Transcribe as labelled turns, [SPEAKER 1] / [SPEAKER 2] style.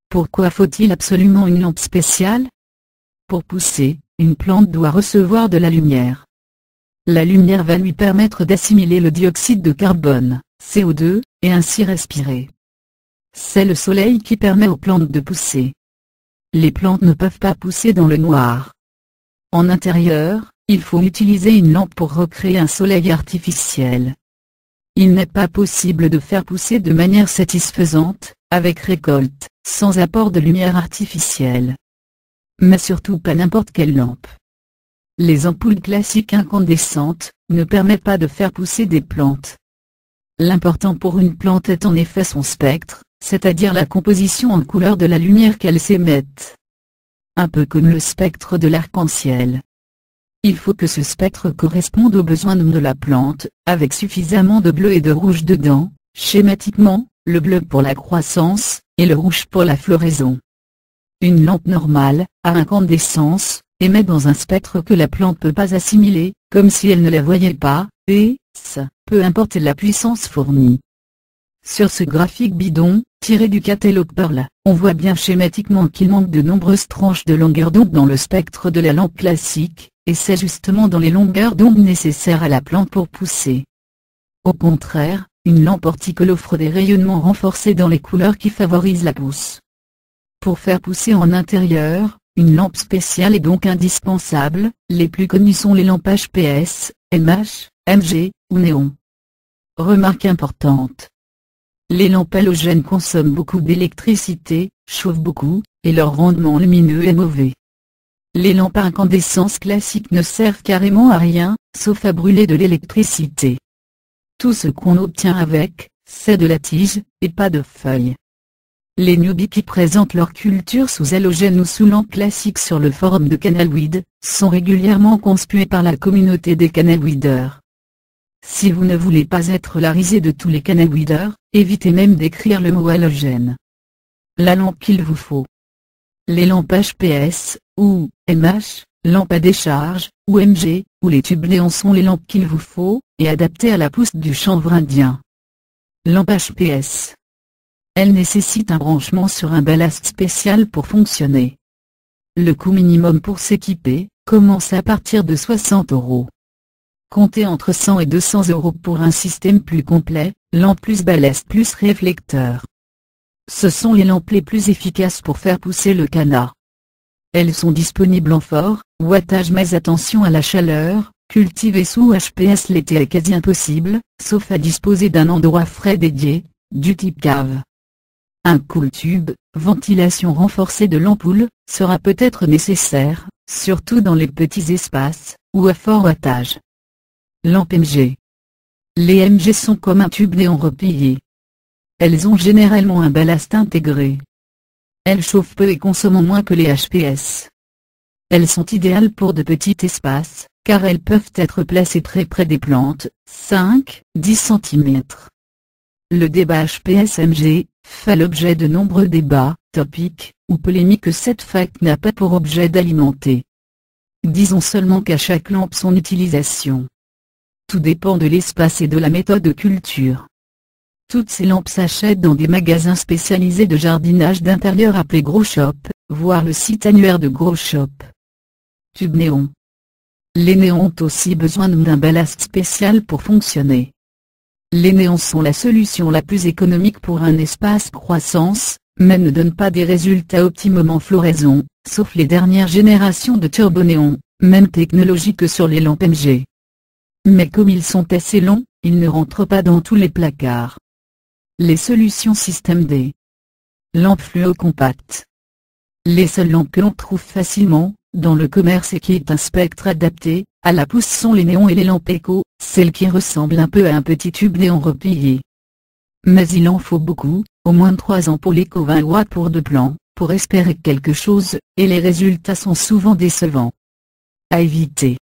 [SPEAKER 1] Pourquoi faut-il absolument une lampe spéciale? Pour pousser, une plante doit recevoir de la lumière. La lumière va lui permettre d'assimiler le dioxyde de carbone, CO2, et ainsi respirer. C'est le soleil qui permet aux plantes de pousser. Les plantes ne peuvent pas pousser dans le noir. En intérieur, il faut utiliser une lampe pour recréer un soleil artificiel. Il n'est pas possible de faire pousser de manière satisfaisante, avec récolte, sans apport de lumière artificielle. Mais surtout pas n'importe quelle lampe. Les ampoules classiques incandescentes ne permettent pas de faire pousser des plantes. L'important pour une plante est en effet son spectre, c'est-à-dire la composition en couleur de la lumière qu'elle s'émette. Un peu comme le spectre de l'arc-en-ciel. Il faut que ce spectre corresponde aux besoins de la plante, avec suffisamment de bleu et de rouge dedans, schématiquement, le bleu pour la croissance, et le rouge pour la floraison. Une lampe normale, à incandescence, émet dans un spectre que la plante peut pas assimiler, comme si elle ne la voyait pas, et, peu importe la puissance fournie. Sur ce graphique bidon, tiré du catalogue Pearl, on voit bien schématiquement qu'il manque de nombreuses tranches de longueur d'onde dans le spectre de la lampe classique, et c'est justement dans les longueurs d'onde nécessaires à la plante pour pousser. Au contraire, une lampe horticole offre des rayonnements renforcés dans les couleurs qui favorisent la pousse. Pour faire pousser en intérieur, une lampe spéciale est donc indispensable. Les plus connues sont les lampes HPS, MH, MG, ou néon. Remarque importante. Les lampes halogènes consomment beaucoup d'électricité, chauffent beaucoup, et leur rendement lumineux est mauvais. Les lampes à incandescence classiques ne servent carrément à rien, sauf à brûler de l'électricité. Tout ce qu'on obtient avec, c'est de la tige, et pas de feuilles. Les newbies qui présentent leur culture sous halogène ou sous lampe classique sur le forum de Canalweed, sont régulièrement conspués par la communauté des canalweeders. Si vous ne voulez pas être la risée de tous les canalweeders, évitez même d'écrire le mot halogène. La lampe qu'il vous faut. Les lampes HPS, ou MH, lampes à décharge, ou MG, ou les tubes néons sont les lampes qu'il vous faut, et adaptées à la pousse du chanvre indien. Lampe HPS. Elle nécessite un branchement sur un ballast spécial pour fonctionner. Le coût minimum pour s'équiper commence à partir de 60 €. Comptez entre 100 et 200 € pour un système plus complet, lampe plus ballast plus réflecteur. Ce sont les lampes les plus efficaces pour faire pousser le canard. Elles sont disponibles en fort wattage mais attention à la chaleur, cultiver sous HPS l'été est quasi impossible, sauf à disposer d'un endroit frais dédié, du type cave. Un cool tube, ventilation renforcée de l'ampoule, sera peut-être nécessaire, surtout dans les petits espaces, ou à fort wattage. Lampe MG. Les MG sont comme un tube néon replié. Elles ont généralement un ballast intégré. Elles chauffent peu et consomment moins que les HPS. Elles sont idéales pour de petits espaces, car elles peuvent être placées très près des plantes, 5-10 cm. Le débat HPS-MG fait l'objet de nombreux débats, topiques, ou polémiques que cette fac n'a pas pour objet d'alimenter. Disons seulement qu'à chaque lampe son utilisation. Tout dépend de l'espace et de la méthode de culture. Toutes ces lampes s'achètent dans des magasins spécialisés de jardinage d'intérieur appelés Grow Shop, voir le site annuaire de Grow Shop. Tube néon. Les néons ont aussi besoin d'un ballast spécial pour fonctionner. Les néons sont la solution la plus économique pour un espace croissance, mais ne donnent pas des résultats optimum en floraison, sauf les dernières générations de turbonéons, même technologie que sur les lampes MG. Mais comme ils sont assez longs, ils ne rentrent pas dans tous les placards. Les solutions système D. Lampes fluo compactes. Les seules lampes que l'on trouve facilement, dans le commerce et qui est un spectre adapté, à la pousse sont les néons et les lampes éco, celles qui ressemblent un peu à un petit tube néon replié. Mais il en faut beaucoup, au moins 3 ampoules éco 20 watts pour 2 plants, pour espérer quelque chose, et les résultats sont souvent décevants. À éviter.